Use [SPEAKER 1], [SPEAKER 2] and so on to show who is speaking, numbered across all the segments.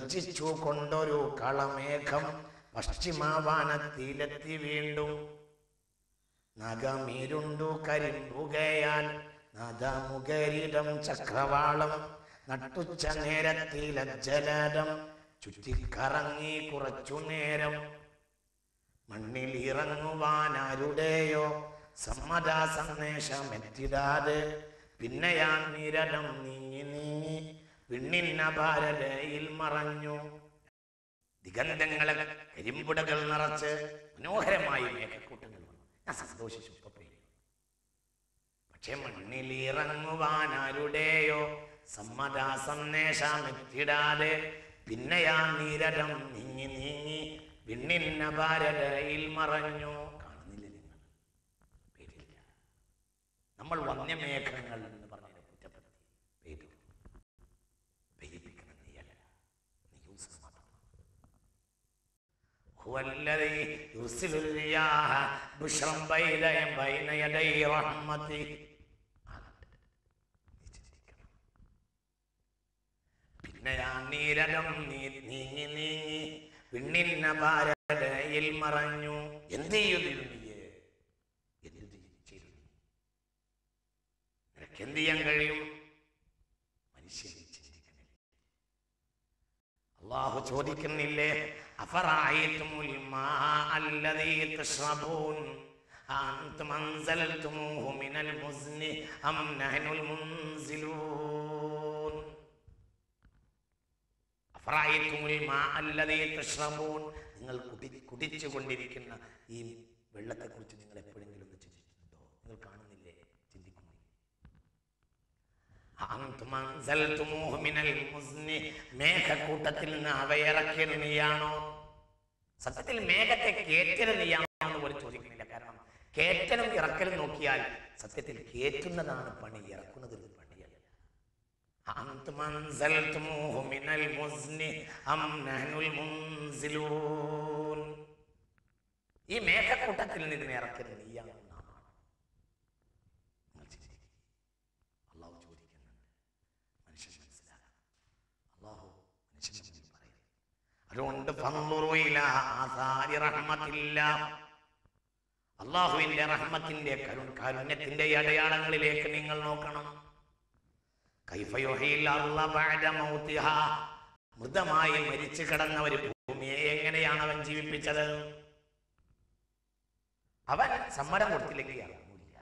[SPEAKER 1] ഗർജിച്ചു കൊണ്ടൊരു കളമേഘം പശ്ചിമവാനത്തിലെത്തി വീണ്ടും. നഗമീരുണ്ടു കരിമ്പുകയാൽ നദമുകരിടം ചക്രവാളം നട്ടുച്ച നേരത്തിലജ്ജലം ചുറ്റിക്കറങ്ങി കുറച്ചു നേരം. മണ്ണിൽ ഇറങ്ങുവാനാരുടെയോ സമ്മത സന്ദേശമെത്തിടാതെ പിന്നെയാ നിരടം നീങ്ങി നീങ്ങി വിണ്ണിന്ന ഭാരതയിൽ മറഞ്ഞു. ദിഗന്ധങ്ങളെ കരിമ്പുടകൾ നിറച്ച് മനോഹരമായി മേഘക്കൂട്ടങ്ങൾ വന്നു. ഞാൻ സന്തോഷിച്ചു. പക്ഷെ മണ്ണിൽ ഇറങ്ങുവാനാരുടെയോ സമ്മത സന്ദേശമെത്തിടാതെ പിന്നെയാ നിരടം നീങ്ങി നീങ്ങി വിണ്ണിന്ന ഭാരതയിൽ മറഞ്ഞു. കാണുന്നില്ല നിങ്ങൾ? പേരില്ല. നമ്മൾ വന്യമേഘങ്ങൾ എന്ന് പറഞ്ഞ കുറ്റപ്പെടുത്തി പേര് പെയ്യിപ്പിക്കണം. നീയല്ല, നീ യൂസർ മാത്രമാണ്. ഹുവല്ലദീ യുർസിലുർ റിയാഹ ബുശ്റൻ ബൈന യദൈ റഹ്മതി. പിന്നെയാ നീരടം നീങ്ങി നീങ്ങി വിണ്ണിന്ന ഭാരതയിൽ മറഞ്ഞു. എന്ത് ചെയ്തു? നിനക്ക് എന്ത് ചെയ്യാൻ കഴിയും? മനുഷ്യനെ ചിന്തിക്കണില്ല. അല്ലാഹു ചോദിക്കുന്നില്ലേ, അഫറഅയ്തുമുൽ മാഅ അല്ലദീ തശ്റബൂൻ അഅൻതും അൻസൽതുമൂഹു മിനൽ മുസ്നി അം നഹ്നുൽ മുൻസിലൂൻ. അഫറഅയ്തുമുൽ മാഅ അല്ലദീ തശ്റബൂൻ, നിങ്ങൾ കുടിച്ചു കൊണ്ടിരിക്കുന്ന ഈ വെള്ളത്തെക്കുറിച്ച് നിങ്ങൾ എപ്പോഴെങ്കിലും ഒന്ന് ചിന്തിച്ചിട്ടുണ്ടോ? നിങ്ങൾ കാണുന്നില്ലേ? ചിന്തിക്കുന്നില്ലേ? അഅൻതും അൻസൽതുമൂഹു മിനൽ മുസ്നി, മേഘക്കൂട്ടത്തിൽ നിന്ന് അവയിറക്കിയത് നീയാണോ? സത്യത്തിൽ മേഘത്തെ കേറ്റത് നീയാണോ എന്ന് പോലും ചോദിക്കുന്നില്ല. കാരണം കേറ്റലും ഇറക്കലും നോക്കിയാൽ സത്യത്തിൽ കേറ്റുന്നതാണ് പണി, ഇറക്കുന്നത് പണിയല്ല. അഅൻതും അൻസൽതുമൂഹു മിനൽ മുസ്നി അം നഹ്നുൽ മുൻസിലൂൻ. ഈ മേഘക്കൂട്ടത്തിൽ നിന്ന് ഇറക്കരുത് നീയാണോ? അള്ളാഹു ചോദിക്കുന്നുണ്ട്. മനുഷ്യൻ മനസ്സിലാക്കണം. അള്ളാഹു മനുഷ്യൻ പറയും. അതുകൊണ്ട് അള്ളാഹുവിന്റെ റഹ്മത്തിന്റെ കാരുണ്യത്തിന്റെ അടയാളങ്ങളിലേക്ക് നിങ്ങൾ നോക്കണം. മൃതമായി മരിച്ചു കിടന്ന ഒരു ഭൂമിയെ എങ്ങനെയാണ് അവൻ ജീവിപ്പിച്ചത്? അവൻ സമ്മതം കൊടുത്തില്ലെങ്കിൽ ഇറങ്ങൂല്ല.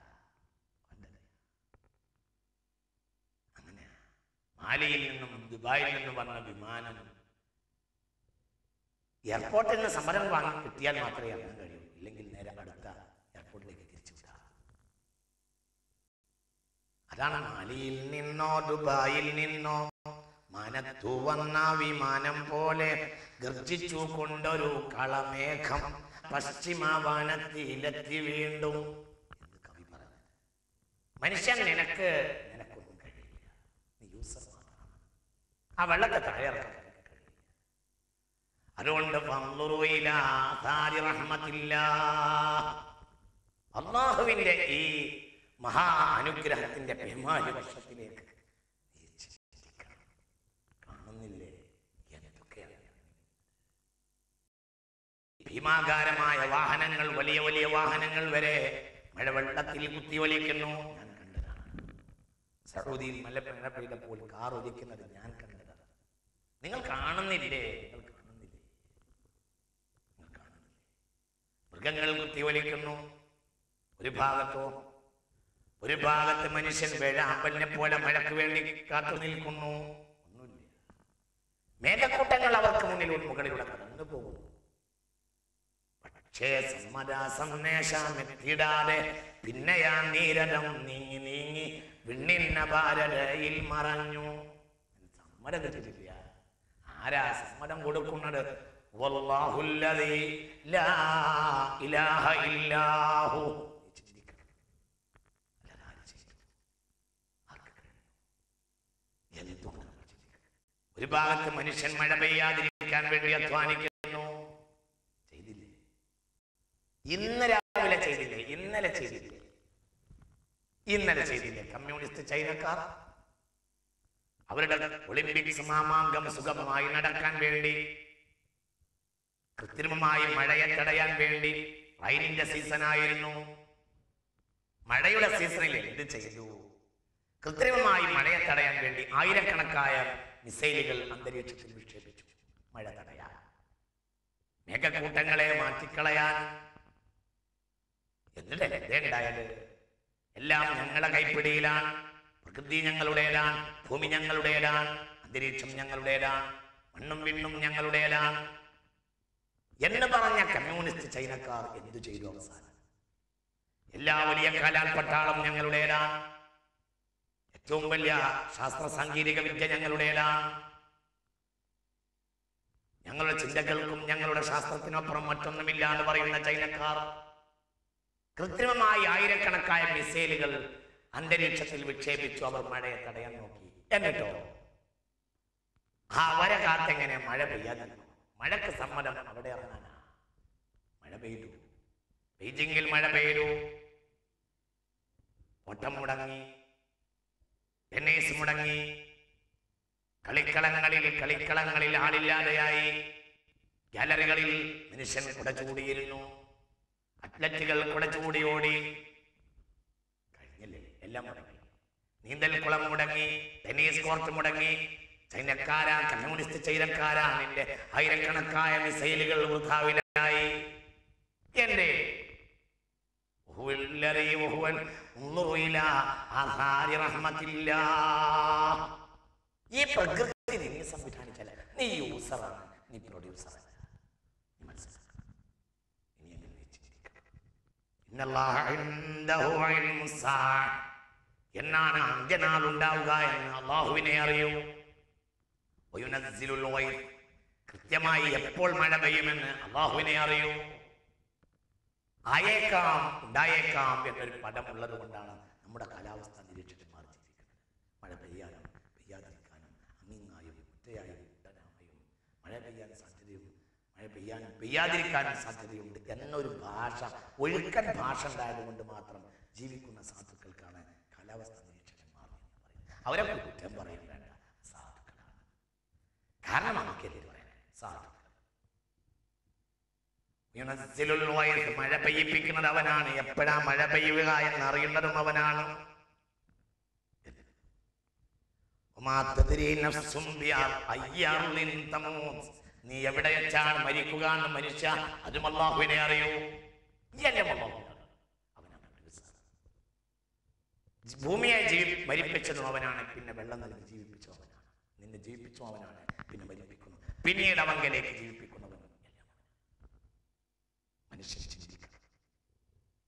[SPEAKER 1] അങ്ങനെ മാലിയിൽ നിന്നും ദുബായിൽ നിന്നും വന്ന വിമാനം എയർപോർട്ടിൽ നിന്ന് സമ്മതം വാങ്ങി കിട്ടിയാൽ മാത്രമേ ഇറങ്ങാൻ കഴിയൂ. ഇല്ലെങ്കിൽ നേരെ അടുത്ത എയർപോർട്ടിലേക്ക് തിരിച്ചു വിടാം. അതാണ് മാലിയിൽ നിന്നോ ദുബായിൽ നിന്നോ മാനത്തു വന്ന വിമാനം പോലെ ഗർജിച്ചു കൊണ്ടൊരു കളമേഘം പശ്ചിമവാനത്തിലെത്തി വീണ്ടും എന്ന് കവി പറഞ്ഞു. മനുഷ്യൻ നിനക്കൊന്നും കഴിയില്ല. നീ യൂസർ മാത്രമാണ്. ആ വെള്ളത്തെ താഴെ ഇറക്കാൻ കഴിയില്ല. അതുകൊണ്ട് അല്ലാഹുവിന്റെ ഈ മഹാ അനുഗ്രഹത്തിന്റെ പെരുമാറ്റ വർഷത്തിലേക്ക് കാണുന്നില്ലേ എന്തൊക്കെയാണ്? ഭീമാകാരമായ വാഹനങ്ങൾ, വലിയ വലിയ വാഹനങ്ങൾ വരെ മഴവെള്ളത്തിൽ കുത്തിയൊലിക്കുന്നു. ഞാൻ കണ്ടതാണ്. സൗദിയിൽ മഴ പെയ്തപ്പോൾ കാർ ഒലിക്കുന്നത് ഞാൻ കണ്ടതാണ്. നിങ്ങൾ കാണുന്നില്ലേ? മൃഗങ്ങൾ കുത്തിയൊലിക്കുന്നു ഒരു ഭാഗത്ത് മനുഷ്യൻ വേഴാമ്പലിനെ പോലെ മഴയ്ക്ക് വേണ്ടി കാത്തു നിൽക്കുന്നു. ഒന്നുമില്ല. മേഘക്കൂട്ടങ്ങൾ അവർക്ക് മുകളിലൂടെ കടന്നു പോകുന്നു. പക്ഷേ സമ്മത സന്ദേശമെത്തിടാതെ പിന്നെയാ നീരടം നീങ്ങി നീങ്ങി വിണ്ണിന്ന ഭാരതയിൽ മറഞ്ഞു. സമ്മതം കിട്ടില്ല. ആരാ സമ്മതം കൊടുക്കുന്നത്? വല്ലാഹുല്ലദീ ലാ ഇലാഹ ഇല്ലാഹു. ഒരു ഭാഗത്ത് മനുഷ്യൻ മഴ പെയ്യാതിരിക്കാൻ വേണ്ടി അധ്വാനിക്കുന്നു. ചെയ്തില്ലേ? ഇന്ന് രാവിലെ ചെയ്തില്ലേ? ഇന്നലെ ചെയ്തില്ലേ? കമ്മ്യൂണിസ്റ്റ് ചൈനക്കാർ അവരുടെ ഒളിമ്പിക്സ് മാമാങ്കം സുഗമമായി നടക്കാൻ വേണ്ടി, കൃത്രിമമായി മഴയെ തടയാൻ വേണ്ടി, റൈനിന്റെ സീസണായിരുന്നു, മഴയുടെ സീസണിൽ എന്ത് ചെയ്തു? കൃത്രിമമായി മഴയെ തടയാൻ വേണ്ടി ആയിരക്കണക്കായ മിസൈലുകൾ അന്തരീക്ഷത്തിൽ വിക്ഷേപിച്ചു. മഴ തടയാൻ, മേഘക്കൂട്ടങ്ങളെ മാറ്റിക്കളയാൻ. എന്നിട്ടല്ലേ ഉണ്ടായത്? എല്ലാം ഞങ്ങളുടെ കൈപ്പിടിയിലാണ്. പ്രകൃതി ഞങ്ങളുടേതാണ്, ഭൂമി ഞങ്ങളുടേതാണ്, അന്തരീക്ഷം ഞങ്ങളുടേതാണ്, മണ്ണും വിണ്ണും ഞങ്ങളുടേതാണ് എന്ന് പറഞ്ഞ കമ്മ്യൂണിസ്റ്റ് ചൈനക്കാർ എന്തു ചെയ്തു? അവസാനം എല്ലാ വലിയ കലാൽ പട്ടാളം ഞങ്ങളുടേതാണ്, ഏറ്റവും വലിയ ശാസ്ത്ര സാങ്കേതിക വിദ്യ ഞങ്ങളുടേതാണ്, ഞങ്ങളുടെ ചിന്തകൾക്കും ഞങ്ങളുടെ ശാസ്ത്രത്തിനപ്പുറം മറ്റൊന്നുമില്ല എന്ന് പറയുന്ന ചൈനക്കാർ കൃത്രിമമായി ആയിരക്കണക്കായ മിസൈലുകൾ അന്തരീക്ഷത്തിൽ വിക്ഷേപിച്ചു. അവർ മഴയെ തടയാൻ നോക്കി. എന്നിട്ടോ അവരെ കാത്തെങ്ങനെ മഴ പെയ്യാതിരുന്നു? മഴക്ക് സമ്മതം അവിടെ ഇറങ്ങാനാ. മഴ പെയ്തു. ബീജിംഗിൽ മഴ പെയ്തു. ഓട്ടം മുടങ്ങി, ടെന്നീസ് മുടങ്ങി, കളിക്കളങ്ങളിൽ ആളില്ലാതെയായി, ഗാലറികളിൽ മനുഷ്യൻ കുടചൂടിയിരുന്നു, അത്ലറ്റുകൾ കുടചൂടി ഓടി. കഴിഞ്ഞില്ലേ? എല്ലാം മുടങ്ങി. നീന്തൽ കുളം മുടങ്ങി, ടെന്നീസ് കോർട്ട് മുടങ്ങി. ചൈനക്കാരാ, കമ്മ്യൂണിസ്റ്റ് ചൈനക്കാരാ, നിന്റെ ആയിരക്കണക്കായ മിസൈലുകൾ വൃഥാവിലായി. എന്റെ ഈ പ്രകൃതി നീ സംവിധാനിച്ചാൽ നീ യൂസറാണ്, നീ പ്രൊഡ്യൂസർ. എന്നാണ് അന്ത്യനാൾ ഉണ്ടാവുക എന്ന് അള്ളാഹുവിനെ അറിയൂ. കൃത്യമായി എപ്പോൾ മഴ പെയ്യുമെന്ന് അള്ളാഹുവിനെ അറിയൂ. ആയേക്കാം, ഉണ്ടായേക്കാം എന്നൊരു പദം ഉള്ളത് കൊണ്ടാണ് നമ്മുടെ കാലാവസ്ഥ നിരീക്ഷകന്മാർ ജീവിക്കുന്നത്. മഴ പെയ്യാനും പെയ്യാതിരിക്കാനും, അങ്ങിങ്ങായും ഒറ്റയായും ഉടനായും, മഴ പെയ്യാൻ സാധ്യതയും മഴ പെയ്യാനും പെയ്യാതിരിക്കാനും സാധ്യതയുണ്ട് എന്നൊരു ഭാഷ, ഒഴുക്കൻ ഭാഷ ഉണ്ടായതുകൊണ്ട് മാത്രം ജീവിക്കുന്ന സാധുക്കൾക്കാണ് കാലാവസ്ഥ നിരീക്ഷകന്മാർ എന്ന് പറയുന്നത്. അവരെ കുറ്റം പറയാൻ വേണ്ട, സാധുക്കളാണ്. കാരണം നമുക്കെതിരെ പറയാൻ സാധുക്കൾ. മഴ പെയ്യിപ്പിക്കുന്നത് അവനാണ്. എപ്പോഴാ മഴ പെയ്യുക എന്നറിയുന്നതും അവനാണ്. നീ എവിടെ വെച്ചാണ് മരിക്കുക എന്ന് മനുഷ്യ, അതും അല്ലാഹുവിനെ അറിയൂ. ഭൂമിയെ മരിപ്പിച്ചതും അവനാണ്, പിന്നെ വെള്ളം നൽകി ജീവിപ്പിച്ചു അവനാണ്. നിന്നെ ജീവിപ്പിച്ചു അവനാണ്, പിന്നെ മരിപ്പിക്കുന്നു, പിന്നീട് അവങ്കലേക്ക് ജീവിപ്പിക്കുന്നവൻ. മനുഷ്യൻ ചിന്തിക്കണം.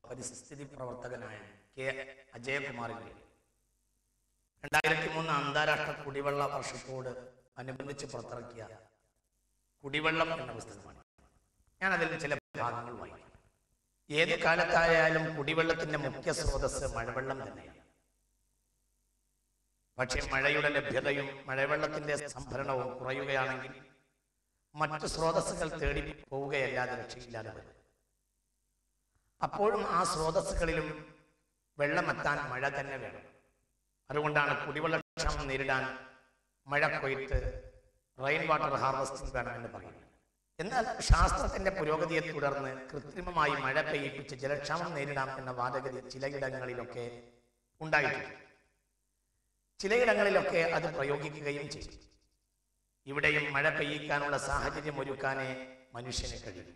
[SPEAKER 1] പരിസ്ഥിതി പ്രവർത്തകനായ കെ അജയകുമാറിന്റെ 2003 അന്താരാഷ്ട്ര കുടിവെള്ള വർഷത്തോട് അനുബന്ധിച്ച് പുറത്തിറക്കിയ കുടിവെള്ളം എന്ന പുസ്തകമാണ്. ഞാൻ അതിൽ ചില ഭാഗങ്ങൾ വായിക്കും. ഏത് കാലത്തായാലും കുടിവെള്ളത്തിന്റെ മുഖ്യ സ്രോതസ് മഴവെള്ളം തന്നെയാണ്. പക്ഷേ മഴയുടെ ലഭ്യതയും മഴവെള്ളത്തിന്റെ സംഭരണവും കുറയുകയാണെങ്കിൽ മറ്റു സ്രോതസ്സുകൾ തേടി പോവുകയല്ലാതെ രക്ഷയില്ലാതെ വരും. അപ്പോഴും ആ സ്രോതസ്സുകളിലും വെള്ളമെത്താൻ മഴ തന്നെ വേണം. അതുകൊണ്ടാണ് കുടിവെള്ളക്ഷാമം നേരിടാൻ മഴ കൊയ്ത്ത്, റെയിൻ വാട്ടർ ഹാർവസ്റ്റിംഗ് വേണമെന്ന് പറയുന്നത്. എന്നാൽ ശാസ്ത്രത്തിന്റെ പുരോഗതിയെ തുടർന്ന് കൃത്രിമമായി മഴ പെയ്യിപ്പിച്ച് ജലക്ഷാമം നേരിടാം എന്ന വാദഗതി ചിലയിടങ്ങളിലൊക്കെ ഉണ്ടായിട്ടുണ്ട്. ചിലയിടങ്ങളിലൊക്കെ അത് പ്രയോഗിക്കുകയും ചെയ്തു. ഇവിടെയും മഴ പെയ്യിക്കാനുള്ള സാഹചര്യം ഒരുക്കാനേ മനുഷ്യന് കഴിയും.